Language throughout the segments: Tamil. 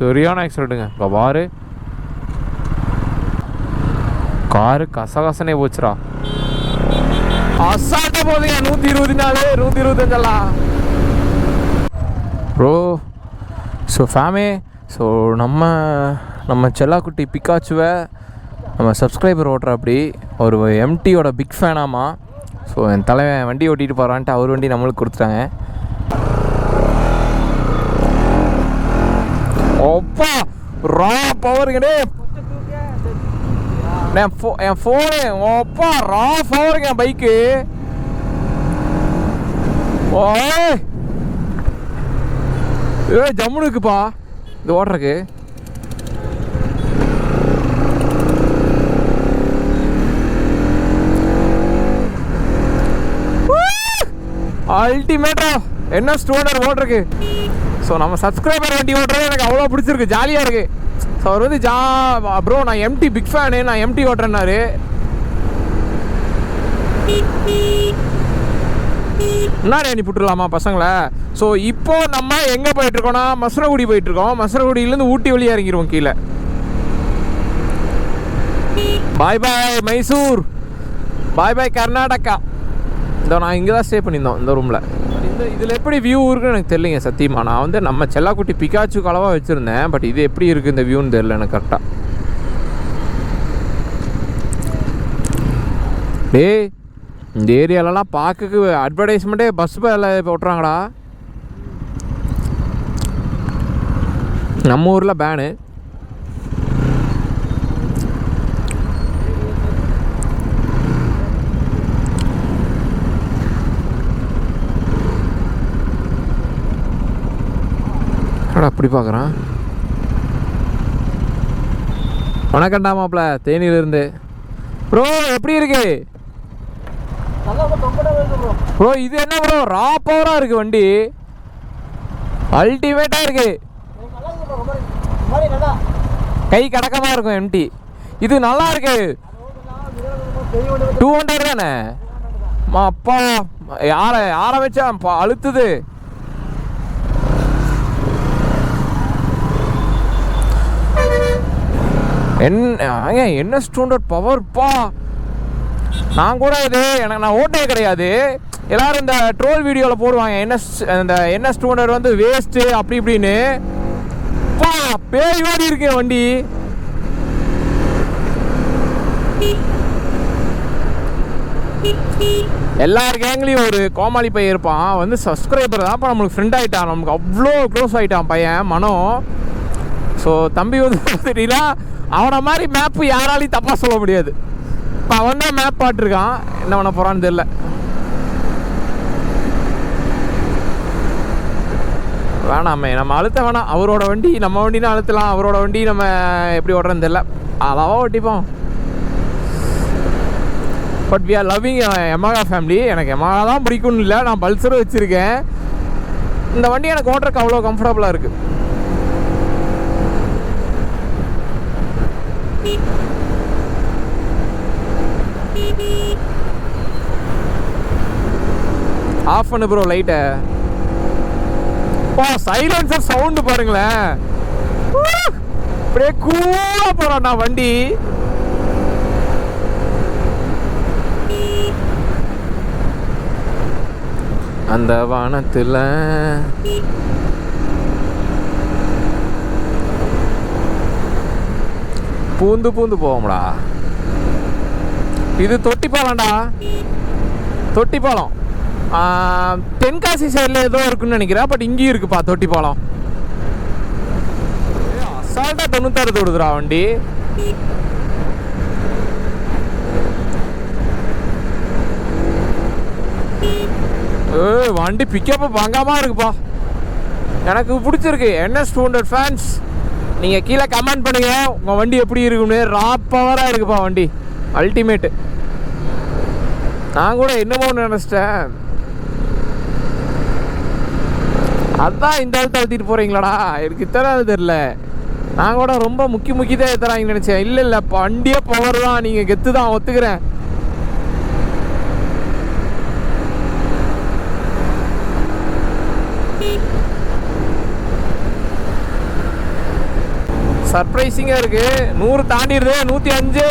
சரியான ஆக்சிடென்ட்டுங்க. இப்போ பாரு, காரு கசகசனே போச்சுரா. அசால்ட்டாக போகுதுங்க. 124 125 ப்ரோ. ஸோ ஃபேமே, ஸோ நம்ம செல்லாக்குட்டி பிக்காச்சுவை நம்ம சப்ஸ்கிரைபர் ஓட்டுற அப்படி ஒரு எம்டியோட பிக் ஃபேனாமா. ஸோ என் தலைவன் வண்டி ஓட்டிகிட்டு போகிறான்ட்டு அவர் வண்டி நம்மளுக்கு கொடுத்துட்டாங்க. அப்பா ரா பவருங்கடே. என் ஃபோனு அப்பா ரா பவருங்க பைக்கு. ஜம்முன்னு இருக்குப்பா இது ஓட்டுறக்கு. அல்டிமேட்டா Ns200 ஓட்டுறக்கு. ஸோ நம்ம சப்ஸ்கிரைபர் வண்டி ஓட்டுறது எனக்கு அவ்வளோ பிடிச்சிருக்கு, ஜாலியாக இருக்குது. ஸோ அவர் வந்து ப்ரோ நான் எம்டி பிக் ஃபேனு, நான் எம்டி ஓட்டுறேன்னாரு. முன்னாடி அனுப்பிவிட்டுலாமா பசங்களை. ஸோ இப்போது நம்ம எங்கே போயிட்டுருக்கோன்னா மசனகுடி போயிட்டுருக்கோம். மசனகுடியிலேருந்து ஊட்டி வழியாக இறங்கிடுவோம் கீழே. பாய் பாய் மைசூர், பாய் பாய் கர்நாடகா. இதோ நான் இங்கே தான் ஸ்டே பண்ணியிருந்தோம் இந்த ரூமில். இதில் எப்படி வியூ இருக்குன்னு எனக்கு தெரியலைங்க சத்தியமாக. நான் வந்து நம்ம செல்லாக்குட்டி பிக்காச்சு அளவாக வச்சுருந்தேன். பட் இது எப்படி இருக்குது இந்த வியூன்னு தெரியல எனக்கு கரெக்டாக. டேய் இந்த ஏரியாலலாம் பார்க்க அட்வர்டைஸ்மெண்ட்டே பஸ் இப்போ ஓட்டுறாங்கடா. நம்ம ஊரில் பேனு. அப்படி பார்க்குறான். வணக்கம்டா மாப்பிள்ள தேனியிலிருந்து. ப்ரோ எப்படி இருக்கு ப்ரோ? இது என்ன ப்ரோ ரா பவராக இருக்குது வண்டி, அல்டிமேட்டாக இருக்குது. கை கடக்கமாக இருக்கும் எம்டி. இது நல்லா இருக்கு. 200 தானே அப்பா? யாரை வச்சா அழுத்துது. Ns200 பவர்ப்பா. நான் கூட இது நான் ஓட்டே கிடையாது. எல்லோரும் இந்த ட்ரோல் வீடியோவில் போடுவாங்க இந்த Ns200 வந்து வேஸ்ட்டு அப்படி இப்படின்னு. பா பேய் ஓடி இருக்கேன் வண்டி. எல்லார் கேங்லேயும் ஒரு கோமாளி பையன் இருப்பான், வந்து சப்ஸ்கிரைபர் தான். இப்போ நம்மளுக்கு ஃப்ரெண்ட் ஆகிட்டான், நமக்கு அவ்வளோ க்ளோஸ் ஆகிட்டான் பையன் மனம். ஸோ தம்பி வந்து தெரியல, அவனை மாதிரி மேப்பு யாராலையும் தப்பாக சொல்ல முடியாது. இப்போ அவன் தான் மேப் பாட்டிருக்கான், என்ன பண்ண போகிறான்னு தெரியல. வேணாமே நம்ம அழுத்த வேணாம். அவரோட வண்டி நம்ம வண்டினா அழுத்தலாம், அவரோட வண்டி நம்ம எப்படி ஓட்டுறதுன்னு தெரியல, அளவாக ஓட்டிப்போம். But we are loving Yamaha family. எனக்கு எமகா தான் பிடிக்கும்னு இல்லை, நான் பல்சரும் வச்சுருக்கேன். இந்த வண்டி எனக்கு ஓட்டுறதுக்கு அவ்வளோ கம்ஃபர்டபுளாக இருக்குது. ஆஃப் பண்ணு ப்ரோ லைட்டை. சைலன்சர் சவுண்டு பாருங்களேன், அப்படியே கூலா போறான்டா வண்டி. அந்த வானத்துல பூந்து பூந்து போவோம்டா. இது தொட்டிப்பாலம்டா, தொட்டிப்பாலம். தென்காசி சைடில் ஏதோ இருக்குன்னு நினைக்கிறேன். பட் இங்கேயும் இருக்குப்பா தொட்டிப்பாலம். அசால்ட்டாக 96 ஓடுதுடா வண்டி. வண்டி பிக்கப்பு பங்கமாக இருக்குப்பா, எனக்கு பிடிச்சிருக்கு. Ns200 ஃபேன்ஸ் நீங்கள் கீழே கமெண்ட் பண்ணுங்க உங்கள் வண்டி எப்படி இருக்குன்னு. ரா பவராக இருக்குப்பா வண்டி, அல்டிமேட்டு. நான் கூட என்னமோ நினச்சிட்டேன், அதான் இந்த ஆள் தழுத்திட்டு போகிறீங்களாடா, எனக்கு இத்தனை தெரில. நான் கூட ரொம்ப முக்கியதான் ஏற்றுறாங்கன்னு நினச்சேன். இல்லை வண்டியே பவர் தான், நீங்கள் கெத்து தான், ஒத்துக்கிறேன். சர்ப்ரைசிங்காக இருக்குது. 100 தாண்டிடுது. 105.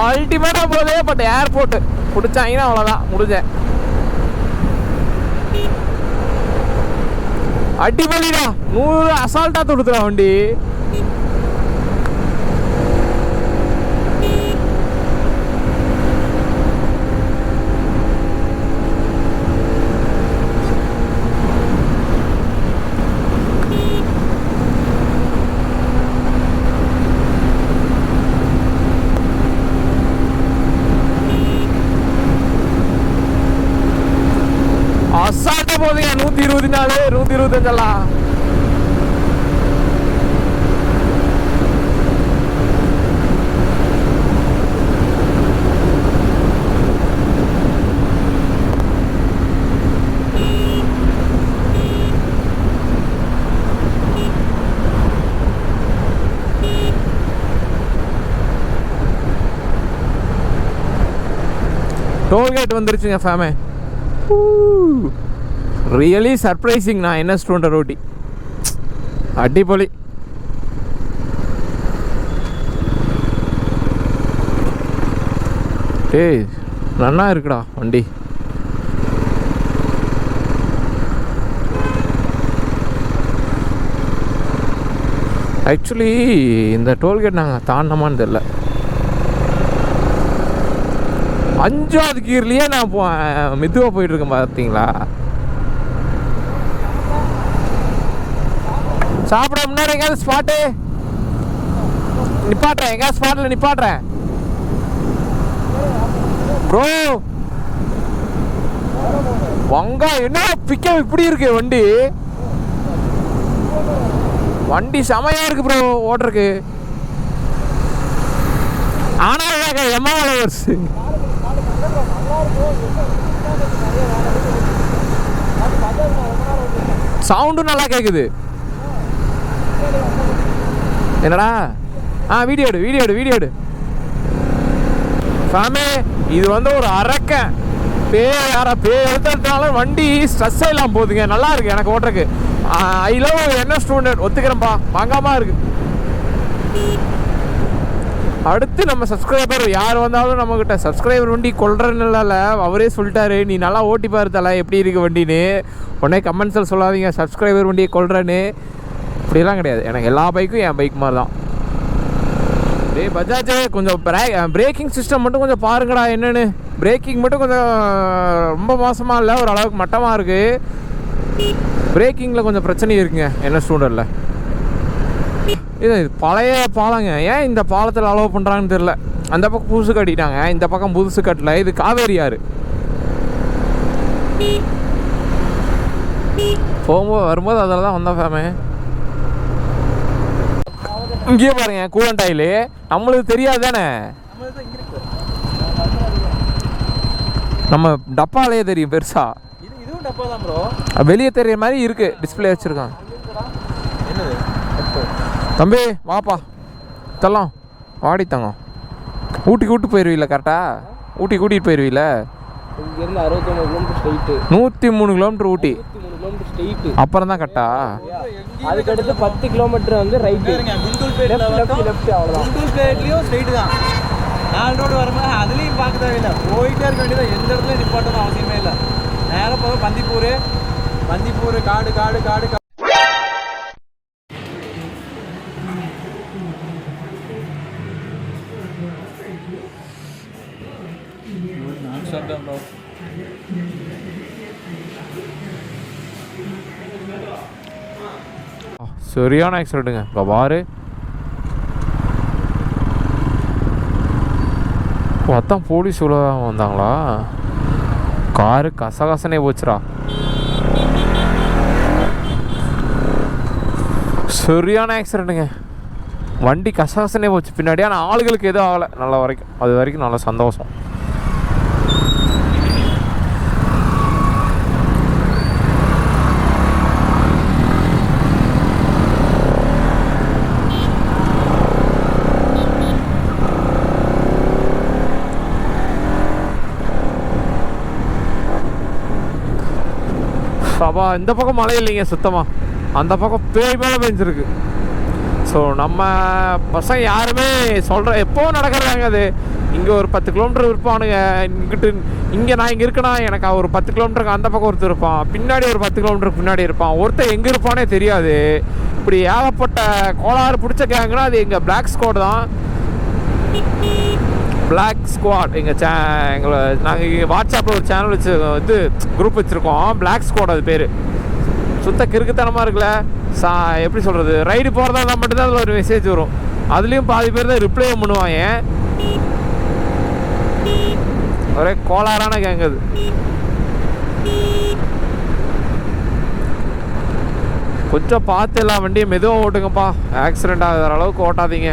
அல்டிமேட்டாக போகுது. பட் ஏர்போர்ட்டு பிடிச்சாங்கன்னா அவ்வளோதான், முடிஞ்சேன். அடிப்பலிடா. 100 அசால்ட்டாக தொடுத்துடா வண்டி. அசால்ட்டா போதுங்க. 124, 125. டோல்கேட் வந்துருச்சுங்க ஃபேமே. Really surprising. நான் Ns200 ஓட்டி அடிப்பொலி. ஏய் நல்லா இருக்குடா வண்டி. ஆக்சுவலி இந்த டோல்கேட் நாங்கள் தாண்டமான்னு தெரில. 5வது கீர்லேயே நான் மெதுவாக போயிட்டுருக்கேன் பார்த்தீங்களா. சாப்பிட முன்னாடி எங்கேயாவது ஸ்பாட்டு நிப்பாட்டுறேன். எங்கேயாவது ஸ்பாட்டில் நிப்பாட்டுறேன் ப்ரோ. வெங்காயம் என்ன பிக்கப் இப்படி இருக்கு வண்டி. வண்டி செமையாக இருக்கு ப்ரோ ஓட்டுறக்கு. ஆனால் எம்மாவர்ஸ் சவுண்டும் நல்லா கேட்குது. என்னடா? வீடியோ எடு. ஃபேமே இது வந்து ஒரு அரக்க பேய் எடுத்தாலும் வண்டி ஸ்ட்ரெஸ் எல்லாம் போகுதுங்க. நல்லா இருக்கு எனக்கு ஓட்டுறக்கு. I love Ns200 ஒத்துக்கிறேன்ப்பா. வாங்காம இருக்கு. அடுத்து நம்ம சப்ஸ்கிரைபர் யார் வந்தாலும் நம்மக்கிட்ட சப்ஸ்கிரைபர் வண்டி கொள்றதுனால அவரே சொல்லிட்டாரு, நீ நல்லா ஓட்டி பாரு தலை எப்படி இருக்கு வண்டின்னு. உடனே கமெண்ட்ஸில் சொல்லாதீங்க சப்ஸ்கிரைபர் வண்டியை கொள்றேன்னு. அப்படிலாம் கிடையாது. எனக்கு எல்லா பைக்கும் என் பைக் மாதிரி தான். டேய் பஜாஜ் கொஞ்சம் பிரேக்கிங் சிஸ்டம் மட்டும் கொஞ்சம் பாருங்கடா என்னென்னு. பிரேக்கிங் மட்டும் கொஞ்சம் ரொம்ப மோசமாக இல்லை, ஒரு அளவுக்கு மட்டமாக இருக்குது. பிரேக்கிங்கில் கொஞ்சம் பிரச்சனை இருக்குங்க Ns200. இது பழைய பாலங்க. ஏன் இந்த பாலத்தில் அலோவ் பண்ணுறாங்கன்னு தெரில. அந்த பக்கம் புதுசு கட்டிட்டாங்க, இந்த பக்கம் புதுசு கட்டல. இது காவேரி ஆறு. போகும்போது வரும்போது அதில் தான் வந்தோம் ஃபேமே. இங்கேயே பாருங்க கூலண்ட் ஆயில். நம்மளுக்கு தெரியாது தானே, நம்ம டப்பாலேயே தெரியும் பெருசா. இதுவும் டப்பா தான் ப்ரோ. வெளியே தெரியற மாதிரி இருக்கு, டிஸ்பிளே வச்சிருக்கான். தம்பி வாப்பா தரலாம். வாடி தங்கம். ஊட்டிக்கு கூட்டு போயிடுவீல கரெக்டா? ஊட்டி கூட்டிகிட்டு போயிடுவீல. 103 கிலோமீட்டர் ஊட்டி. அப்புறம் தான் கரெக்டா? அதுக்கடுத்து 10 கிலோமீட்டர் வந்து ரைட்டு. குண்டூர் பிளேட்லேயும் ஸ்ட்ரைட்டு தான். 4 ரோடு வரும்போது அதுலேயும் பார்க்க தேவையில்லை, போயிட்டே இருக்க வேண்டியதான். எந்த இடத்துல நிப்பாட்டணும் அவசியமே இல்லை. நேரம் போக பந்திப்பூர் காடு காடு காடு. சரியான ஆக்சிடென்ட்டுங்க. இப்போ பாரு அதான் போலீஸ் இவ்வளோ வந்தாங்களா? காரு கசகசனே போச்சுரா. சரியான ஆக்சிடென்ட்டுங்க. வண்டி கசகசனே போச்சு பின்னாடி. ஆனால் ஆளுகளுக்கு எதுவும் ஆகலை நல்ல வரைக்கும். அது வரைக்கும் நல்ல சந்தோஷம். சபா இந்த பக்கம் மழை இல்லைங்க சுத்தமாக, அந்த பக்கம் பேய் மேலே பெஞ்சிருக்கு. ஸோ நம்ம பசங்க யாருமே சொல்கிற எப்போவும் நடக்கிறாங்க அது. இங்கே ஒரு 10 கிலோமீட்டர் இருப்பானுங்க, இங்கிட்டு இங்கே நான் இங்கே இருக்கேன்னா எனக்கு ஒரு 10 கிலோமீட்டருக்கு அந்த பக்கம் ஒருத்தர் இருப்பான், பின்னாடி ஒரு 10 கிலோமீட்டருக்கு பின்னாடி இருப்பான், ஒருத்தர் எங்கே இருப்பானே தெரியாது. இப்படி ஏகப்பட்ட கோளாறு பிடிச்ச கேங்குனா அது எங்கள் பிளாக் ஸ்குவாட் தான். பிளாக் ஸ்குவாட் எங்களை நாங்கள் வாட்ஸ்அப்பில் ஒரு சேனல் வச்சு குரூப் வச்சுருக்கோம், பிளாக் ஸ்குவாட் அது பேர். சுத்த கிறுக்குத்தனமாக இருக்குல்ல. எப்படி சொல்கிறது, ரைடு போகிறதா இருந்தால் மட்டும்தான் அதில் ஒரு மெசேஜ் வரும். அதுலேயும் பாதி பேர் தான் ரிப்ளை பண்ணுவாங்க. ஒரே கோளாறான கேங் அது. கொஞ்சம் பார்த்து எல்லாம் வண்டியை மெதுவாக ஓட்டுங்கப்பா, ஆக்சிடெண்ட் ஆகிற அளவுக்கு ஓட்டாதீங்க.